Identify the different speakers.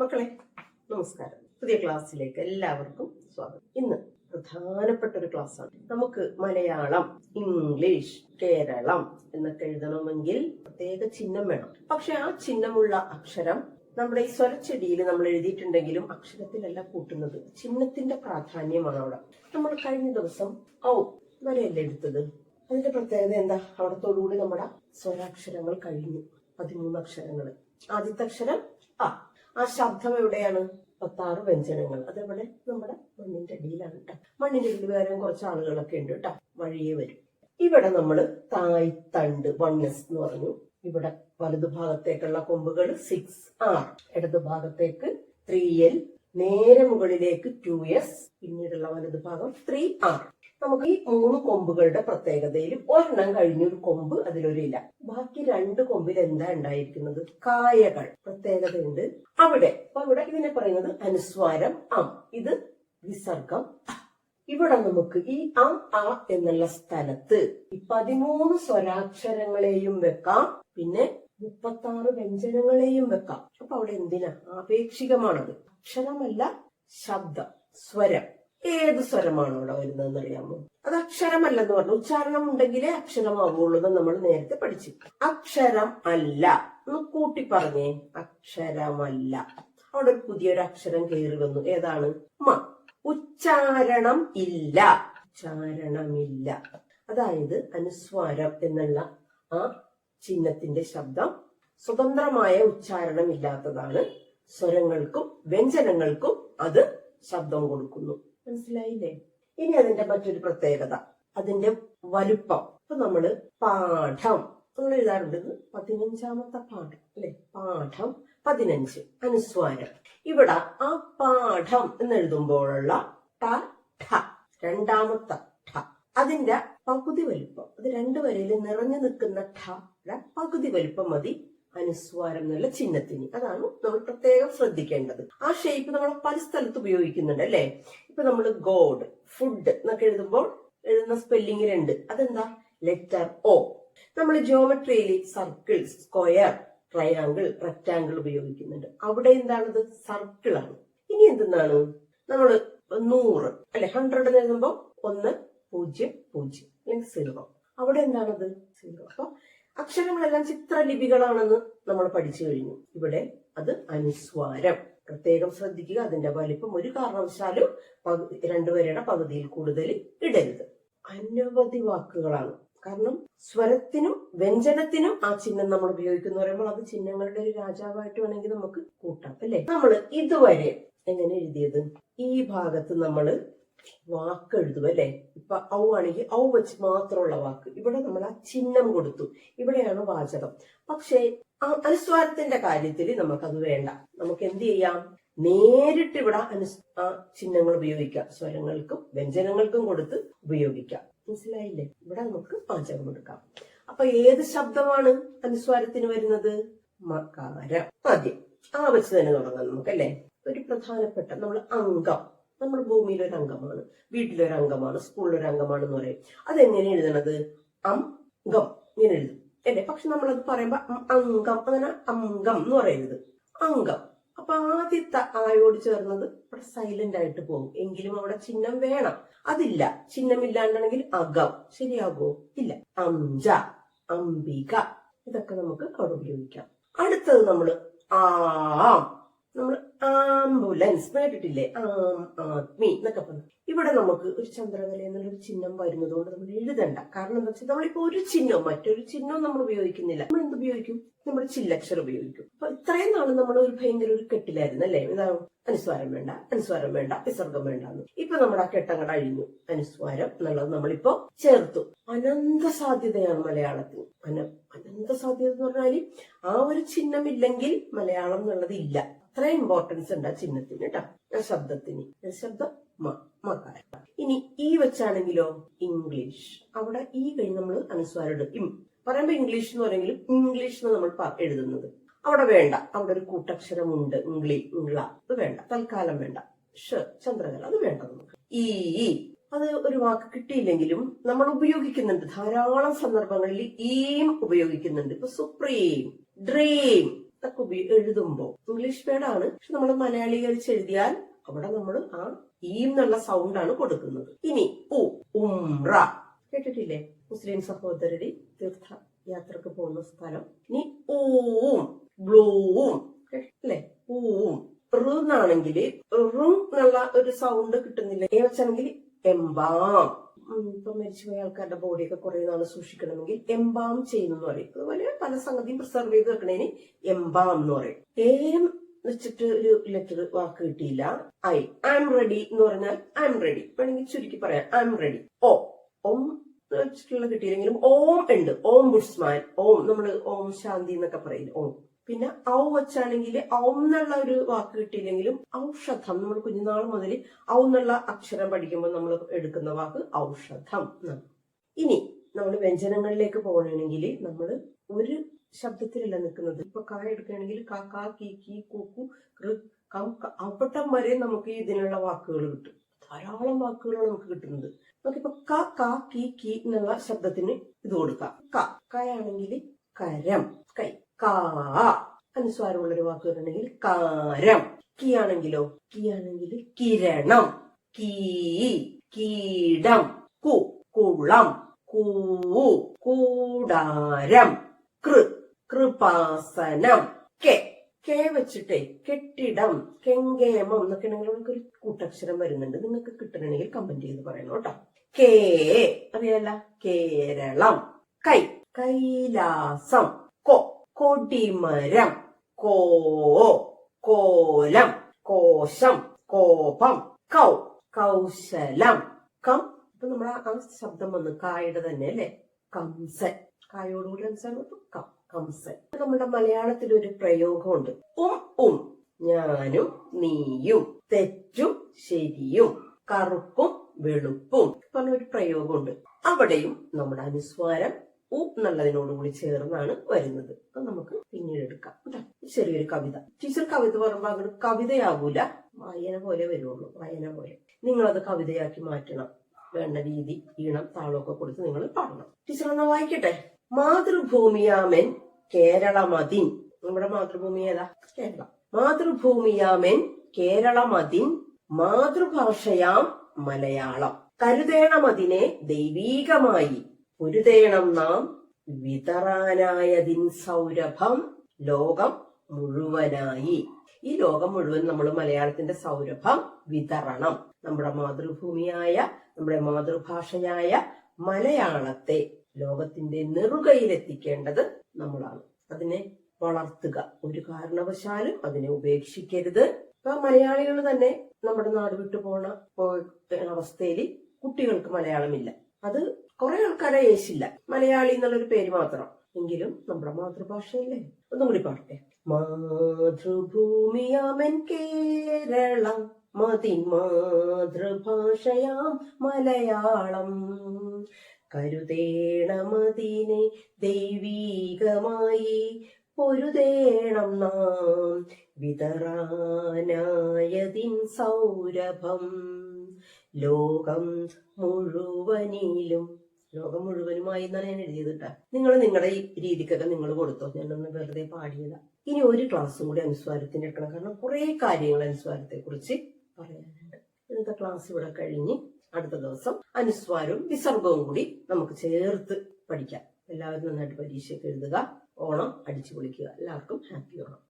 Speaker 1: മക്കളെ നമസ്കാരം. പുതിയ ക്ലാസ്സിലേക്ക് എല്ലാവർക്കും സ്വാഗതം. ഇന്ന് പ്രധാനപ്പെട്ട ഒരു ക്ലാസ്സാണ്. നമുക്ക് മലയാളം, ഇംഗ്ലീഷ്, കേരളം എന്നൊക്കെ എഴുതണമെങ്കിൽ പ്രത്യേക ചിഹ്നം വേണം. പക്ഷെ ആ ചിഹ്നമുള്ള അക്ഷരം നമ്മുടെ ഈ സ്വരച്ചെടിയിൽ നമ്മൾ എഴുതിയിട്ടുണ്ടെങ്കിലും അക്ഷരത്തിലല്ല കൂട്ടുന്നത്. ചിഹ്നത്തിന്റെ പ്രാധാന്യമാണ് അവിടെ. നമ്മൾ കഴിഞ്ഞ ദിവസം ഔ വരെയല്ലേ എടുത്തത്. അതിന്റെ പ്രത്യേകത എന്താ? അവിടത്തോടുകൂടി നമ്മുടെ സ്വരാക്ഷരങ്ങൾ കഴിഞ്ഞു. 13 അക്ഷരങ്ങൾ. ആദ്യത്തെ അക്ഷരം ആ ശബ്ദം എവിടെയാണ്? 56 വ്യഞ്ജനങ്ങൾ. അതെവിടെ? നമ്മുടെ മണ്ണിന്റെ അടിയിലാണ് കേട്ടോ. മണ്ണിന്റെ അടിയിൽ വേറെ കുറച്ച് ആളുകളൊക്കെ ഉണ്ട് കേട്ടോ, വഴിയേ വരും. ഇവിടെ നമ്മള് തായ്തണ്ട് 1S എന്ന് പറഞ്ഞു. ഇവിടെ വലതുഭാഗത്തേക്കുള്ള കൊമ്പുകൾ 6R, ഇടതുഭാഗത്തേക്ക് 3L, നേരെ മുകളിലേക്ക് 2S, പിന്നീടുള്ള വലതുഭാഗം 3R. നമുക്ക് ഈ 3 കൊമ്പുകളുടെ പ്രത്യേകതയിൽ ഒരെണ്ണം കഴിഞ്ഞൊരു കൊമ്പ്, അതിലൊരു ഇല. ബാക്കി 2 കൊമ്പിൽ എന്താ ഉണ്ടായിരിക്കുന്നത്? കായകൾ. പ്രത്യേകതയുണ്ട് അവിടെ. അപ്പൊ ഇവിടെ ഇതിനെ പറയുന്നത് അനുസ്വാരം അം, ഇത് വിസർഗം. ഇവിടെ നമുക്ക് ഈ അം ആ എന്നുള്ള സ്ഥലത്ത് ഈ 13 സ്വരാക്ഷരങ്ങളെയും വെക്കാം, പിന്നെ 36 വ്യഞ്ജനങ്ങളെയും വെക്കാം. അപ്പൊ അവിടെ എന്തിനാ? ആപേക്ഷികമാണത്. അക്ഷരമല്ല, ശബ്ദം, സ്വരം. ഏത് സ്വരമാണോ അവിടെ വരുന്നതെന്ന് അറിയാമോ? അത് അക്ഷരമല്ലെന്ന് പറഞ്ഞു. ഉച്ചാരണം ഉണ്ടെങ്കിലേ അക്ഷരമാവുള്ളൂ എന്ന് നമ്മൾ നേരത്തെ പഠിച്ചു. അക്ഷരം അല്ല എന്ന് കൂട്ടി പറഞ്ഞേ. അക്ഷരമല്ല. അവിടെ ഒരു പുതിയൊരു അക്ഷരം കയറി വന്നു. ഏതാണ്? മ. ഉച്ചാരണം ഇല്ല. ഉച്ചാരണമില്ല. അതായത് അനുസ്വാരം എന്നുള്ള ആ ചിഹ്നത്തിന്റെ ശബ്ദം സ്വതന്ത്രമായ ഉച്ചാരണം ഇല്ലാത്തതാണ്. സ്വരങ്ങൾക്കും വ്യഞ്ജനങ്ങൾക്കും അത് ശബ്ദം കൊടുക്കുന്നു. മനസ്സിലായില്ലേ? ഇനി അതിന്റെ മറ്റൊരു പ്രത്യേകത, അതിന്റെ വലുപ്പം. ഇപ്പൊ നമ്മള് പാഠം നമ്മൾ എഴുതാറുണ്ട്. 15ാമത്തെ പാഠം അല്ലെ? പാഠം 15 അനുസ്വാരം. ഇവിടെ ആ പാഠം എന്ന് എഴുതുമ്പോഴുള്ള ട ഠ, രണ്ടാമത്തെ ഠ, അതിന്റെ പകുതി വലുപ്പം. അത് 2 വരയിൽ നിറഞ്ഞു നിൽക്കുന്ന ഠ പകുതി വലുപ്പം മതി അനുസ്വാരം എന്നുള്ള ചിഹ്നത്തിന്. അതാണ് നമ്മൾ പ്രത്യേകം ശ്രദ്ധിക്കേണ്ടത്. ആ ഷേപ്പ് നമ്മൾ പല സ്ഥലത്ത് ഉപയോഗിക്കുന്നുണ്ട് അല്ലെ? ഇപ്പൊ നമ്മൾ ഗോഡ്, ഫുഡ് എന്നൊക്കെ എഴുതുമ്പോൾ എഴുതുന്ന സ്പെല്ലിംഗ് 2. അതെന്താ? Letter O. നമ്മൾ ജിയോമെട്രിയിൽ സർക്കിൾ, സ്ക്വയർ, ട്രയാങ്കിൾ, റെക്ടാങ്കിൾ ഉപയോഗിക്കുന്നുണ്ട്. അവിടെ എന്താണത്? സർക്കിൾ ആണ്. ഇനി എന്തെന്നാണ്? നമ്മള് 100 അല്ലെ, 100 എഴുതുമ്പോ 1 0 0 അല്ലെങ്കിൽ 0. അവിടെ എന്താണത്? 0. അപ്പൊ അക്ഷരങ്ങളെല്ലാം ചിത്രലിപികളാണെന്ന് നമ്മൾ പഠിച്ചു കഴിഞ്ഞു. ഇവിടെ അത് അനുസ്വാരം. പ്രത്യേകം ശ്രദ്ധിക്കുക. അതിന്റെ വലിപ്പം ഒരു കാരണവശാലും 2 വരയുടെ പകുതിയിൽ കൂടുതൽ ഇടരുത്. അനവധി വാക്കുകളാണ്. കാരണം സ്വരത്തിനും വ്യഞ്ജനത്തിനും ആ ചിഹ്നം നമ്മൾ ഉപയോഗിക്കുന്ന പറയുമ്പോൾ അത് ചിഹ്നങ്ങളുടെ ഒരു രാജാവായിട്ട് വേണമെങ്കിൽ നമുക്ക് കൂട്ടാം അല്ലെ? നമ്മൾ ഇതുവരെ എങ്ങനെ എഴുതിയത്? ഈ ഭാഗത്ത് നമ്മള് വാക്ക് എഴുതും അല്ലെ? ഇപ്പൊ ഔ ആണെങ്കിൽ ഔ വെച്ച് മാത്രമുള്ള വാക്ക്. ഇവിടെ നമ്മൾ ആ ചിഹ്നം കൊടുത്തു. ഇവിടെയാണ് വാചകം. പക്ഷേ അനുസ്വാരത്തിന്റെ കാര്യത്തിൽ നമുക്കത് വേണ്ട. നമുക്ക് എന്ത് ചെയ്യാം? നേരിട്ട് ഇവിടെ ചിഹ്നങ്ങൾ ഉപയോഗിക്കാം. സ്വരങ്ങൾക്കും വ്യഞ്ജനങ്ങൾക്കും കൊടുത്ത് ഉപയോഗിക്കാം. മനസ്സിലായില്ലേ? ഇവിടെ നമുക്ക് വാചകം എടുക്കാം. അപ്പൊ ഏത് ശബ്ദമാണ് അനുസ്വാരത്തിന് വരുന്നത്? മകാരം. ആദ്യം ആ വെച്ച് തന്നെ തുടങ്ങാം നമുക്കല്ലേ? ഒരു പ്രധാനപ്പെട്ട നമ്മൾ അംഗം. നമ്മൾ ഭൂമിയിലൊരു അംഗമാണ്, വീട്ടിലൊരു അംഗമാണ്, സ്കൂളിലൊരു അംഗമാണ് എന്ന് പറയും. അതെങ്ങനെ എഴുതണത്? അംഗം ഇങ്ങനെ എഴുതും അല്ലെ? പക്ഷെ നമ്മളത് പറയുമ്പോ അംഗം, അങ്ങനെ അംഗം എന്ന് പറയരുത്. അംഗം. അപ്പൊ ആദ്യത്തെ ആയോട് ചേർന്നത് ഇവിടെ സൈലന്റ് ആയിട്ട് പോകും. എങ്കിലും അവിടെ ചിഹ്നം വേണം. അതില്ല. ചിഹ്നം ഇല്ലാണ്ടാണെങ്കിൽ അകം. ശരിയാകോ? ഇല്ല. അംജ, അംബിക, ഇതൊക്കെ നമുക്ക് അവിടെ ഉപയോഗിക്കാം. അടുത്തത് നമ്മള് ആം. നമ്മൾ ആംബുലൻസ് കേട്ടിട്ടില്ലേ? ആത്മി എന്നൊക്കെ പറഞ്ഞു. ഇവിടെ നമുക്ക് ഒരു ചന്ദ്രകല എന്നുള്ളൊരു ചിഹ്നം വരുന്നത് കൊണ്ട് നമ്മൾ എഴുതണ്ട. കാരണം എന്താ വെച്ചാൽ നമ്മളിപ്പോ ഒരു ചിഹ്നവും മറ്റൊരു ചിഹ്നവും നമ്മൾ ഉപയോഗിക്കുന്നില്ല. നമ്മൾ എന്ത് ഉപയോഗിക്കും? നമ്മൾ ചില്ലക്ഷരം ഉപയോഗിക്കും. അപ്പൊ ഇത്രയും നാള് നമ്മൾ ഒരു ഭയങ്കര ഒരു കെട്ടിലായിരുന്നു അല്ലെ? ഇതാണ് അനുസ്വാരം വേണ്ട, അനുസ്വാരം വേണ്ട, വിസർഗം വേണ്ട എന്ന്. ഇപ്പൊ നമ്മുടെ ആ കെട്ടങ്ങട അഴിഞ്ഞു. അനുസ്വാരം എന്നുള്ളത് നമ്മളിപ്പോ ചേർത്തു. അനന്ത സാധ്യതയാണ് മലയാളത്തിന്. അനന്ത സാധ്യത എന്ന് പറഞ്ഞാല് ആ ഒരു ചിഹ്നം ഇല്ലെങ്കിൽ മലയാളം എന്നുള്ളത് ഇല്ല. അത്ര ഇമ്പോർട്ടൻസ് ഉണ്ട് ആ ചിഹ്നത്തിന് കേട്ടോ, ആ ശബ്ദത്തിന്. ശബ്ദം മകാരം. ഇനി ഈ വെച്ചാണെങ്കിലോ ഇംഗ്ലീഷ്. അവിടെ ഈ കഴിഞ്ഞ് നമ്മൾ അനുസ്വാരം ഇടും. പറയുമ്പോ ഇംഗ്ലീഷ് എന്ന് പറയുമെങ്കിലും ഇംഗ്ലീഷ് എന്ന് നമ്മൾ എഴുതുന്നത് അവിടെ വേണ്ട. അവിടെ ഒരു കൂട്ടക്ഷരമുണ്ട്. ഇംഗ്ല അത് വേണ്ട, തൽക്കാലം വേണ്ട. ചന്ദ്രകല അത് വേണ്ട നമുക്ക്. ഈ അത് ഒരു വാക്ക് കിട്ടിയില്ലെങ്കിലും നമ്മൾ ഉപയോഗിക്കുന്നുണ്ട്. ധാരാളം സന്ദർഭങ്ങളിൽ ഈം ഉപയോഗിക്കുന്നുണ്ട്. ഇപ്പൊ സുപ്രീം, ഡ്രീം, ഒക്കെ എഴുതുമ്പോ ഇംഗ്ലീഷ് വേർഡാണ്, പക്ഷെ നമ്മൾ മലയാളീകരിച്ച് എഴുതിയാൽ അവിടെ നമ്മൾ ആ ഈ എന്നുള്ള സൗണ്ടാണ് കൊടുക്കുന്നത്. ഇനി ഉംറ കേട്ടിട്ടില്ലേ? മുസ്ലിം സഹോദരരി തീർത്ഥ യാത്രക്ക് പോകുന്ന സ്ഥലം. ഇനി ബ്ലൂവും അല്ലെ? റുന്നാണെങ്കിൽ റും എന്നുള്ള ഒരു സൗണ്ട് കിട്ടുന്നില്ല. വെച്ചാണെങ്കിൽ എംബാം. ഇപ്പൊ മരിച്ചുപോയ ആൾക്കാരുടെ ബോഡിയൊക്കെ കുറെ നാള് സൂക്ഷിക്കണമെങ്കിൽ എംബാം ചെയ്യുന്നു പറയും. അതുപോലെ പല സംഗതിയും പ്രിസർവ് ചെയ്ത് വെക്കണേന് എംബാം എന്ന് പറയും. ഏം വെച്ചിട്ട് ഒരു ലെറ്റർ വാക്ക് കിട്ടിയില്ല. ഐ ആം റെഡി എന്ന് പറഞ്ഞാൽ ഐ എം റെഡി വേണമെങ്കിൽ ചുരുക്കി പറയാം ഐ എം റെഡി. ഓം വെച്ചിട്ടുള്ള കിട്ടിയില്ലെങ്കിലും ഓം ഉണ്ട്. ഓം ബുഡ്സ്മാൻ, ഓം നമ്മള് ഓം ശാന്തി എന്നൊക്കെ പറയില്ല, ഓം. പിന്നെ ഔ വെച്ചാണെങ്കിൽ ഔ എന്നുള്ള ഒരു വാക്ക് കിട്ടിയില്ലെങ്കിലും ഔഷധം, നമ്മൾ കുഞ്ഞുനാൾ മുതൽ ഔ എന്നുള്ള അക്ഷരം പഠിക്കുമ്പോൾ നമ്മൾ എടുക്കുന്ന വാക്ക് ഔഷധം. ഇനി നമ്മൾ വ്യഞ്ജനങ്ങളിലേക്ക് പോകണമെങ്കിൽ നമ്മൾ ഒരു ശബ്ദത്തിലല്ല നിൽക്കുന്നത്. ഇപ്പൊ കാ എടുക്കുകയാണെങ്കിൽ കാ കീ കീ കൂക്കു കൃ കം അവിടം വരെ നമുക്ക് ഇതിനുള്ള വാക്കുകൾ കിട്ടും. ധാരാളം വാക്കുകളാണ് നമുക്ക് കിട്ടുന്നത്. നമുക്കിപ്പോ ക കീ കീ എന്നുള്ള ശബ്ദത്തിന് ഇത് കൊടുക്കാം. കയാണെങ്കിൽ കരം, കൈ. കാ അനുസ്വാരമുള്ളൊരു വാക്ക് വരണമെങ്കിൽ കാരം. കീ ആണെങ്കിലോ? കീ ആണെങ്കിൽ കിരണം, കീ കീടം, കുളം, കൂടാരം, കൃപാസനം. കെ വെച്ചിട്ടേ കെട്ടിടം, കെങ്കേമം എന്നൊക്കെ ഉണ്ടെങ്കിൽ നമുക്കൊരു കൂട്ടക്ഷരം വരുന്നുണ്ട്. നിങ്ങൾക്ക് കിട്ടണമെങ്കിൽ കമന്റ് ചെയ്ത് പറയണം കേട്ടോ. അറിയാല? കേരളം. കൈലാസം. കൊടിമരം, കോലം, കോശം, കോപം, കൗശലം, ഇപ്പൊ നമ്മൾ ആ ശബ്ദം വന്ന് കായുടെ തന്നെ അല്ലെ? കംസൻ. കായോടുകൂടി കംസൻ. നമ്മുടെ മലയാളത്തിൽ ഒരു പ്രയോഗമുണ്ട്. ഞാനും നീയും, തെറ്റും ശരിയും, കറുപ്പും വെളുപ്പും പറഞ്ഞൊരു പ്രയോഗമുണ്ട്. അവിടെയും നമ്മുടെ അനുസ്വാരം എന്നുള്ളതിനോടുകൂടി ചേർന്നാണ് വരുന്നത്. അത് നമുക്ക് പിന്നീട് എടുക്കാം. ചെറിയൊരു കവിത. ടീച്ചർ കവിത പറയുമ്പോ അങ്ങോട്ട് കവിതയാകൂല, വായന പോലെ വരുള്ളൂ. വായന പോലെ നിങ്ങളത് കവിതയാക്കി മാറ്റണം. വേണ്ട രീതി, ഈണം, താളമൊക്കെ കൊടുത്ത് നിങ്ങൾ പാടണം. ടീച്ചർ എന്നാ വായിക്കട്ടെ. മാതൃഭൂമിയാമൻ കേരളമതിൻ. നമ്മുടെ മാതൃഭൂമി ഏതാ? കേരളം. മാതൃഭൂമിയാമൻ കേരളമതിൻ, മാതൃഭാഷയാം മലയാളം. കരുതേണമതിനെ ദൈവീകമായി, പൊരുതേണം നാം വിതറാനായതിൻ സൗരഭം ലോകം മുഴുവനായി. ഈ ലോകം മുഴുവൻ നമ്മൾ മലയാളത്തിന്റെ സൗരഭം വിതരണം. നമ്മുടെ മാതൃഭൂമിയായ, നമ്മുടെ മാതൃഭാഷയായ മലയാളത്തെ ലോകത്തിന്റെ നെറുകയിലെത്തിക്കേണ്ടത് നമ്മളാണ്. അതിനെ വളർത്തുക. ഒരു കാരണവശാലും അതിനെ ഉപേക്ഷിക്കരുത്. ഇപ്പൊ മലയാളികൾ തന്നെ നമ്മുടെ നാട് വിട്ടു പോണ അവസ്ഥയിൽ കുട്ടികൾക്ക് മലയാളമില്ല. അത് കുറെ ആൾക്കാരെ യേശില്ല, മലയാളി എന്നുള്ളൊരു പേര് മാത്രം. എങ്കിലും നമ്മുടെ മാതൃഭാഷയല്ലേ. ഒന്നും കൂടി പാടട്ടെ. മാതൃഭൂമിയാമൻ കേരളം, മതിൻ മാതൃഭാഷയാം മലയാളം. കരുതേണമതിനെ ദൈവീകമായി, പൊരുതേണം നാം വിതറാനായതിൻ സൗരഭം ലോകം മുഴുവനിലും. ലോകം മുഴുവനുമായി എന്നാണ് ഞാൻ എഴുതിയത് കേട്ടാ. നിങ്ങൾ നിങ്ങളുടെ രീതിക്കൊക്കെ നിങ്ങൾ കൊടുത്തോ, ഞാനൊന്ന് വെറുതെ പാടിയതാ. ഇനി ഒരു ക്ലാസ്സും കൂടി അനുസ്വാരത്തിന് എടുക്കണം, കാരണം കുറെ കാര്യങ്ങൾ അനുസ്വാരത്തെ കുറിച്ച് പറയാനുണ്ട്. ഇന്നത്തെ ക്ലാസ് ഇവിടെ കഴിഞ്ഞ് അടുത്ത ദിവസം അനുസ്വാരവും വിസർഗവും കൂടി നമുക്ക് ചേർത്ത് പഠിക്കാം. എല്ലാവരും നന്നായിട്ട് പരീക്ഷയ്ക്ക് എഴുതുക. ഓണം അടിച്ചു പൊളിക്കുക. എല്ലാവർക്കും ഹാപ്പി ഓണം.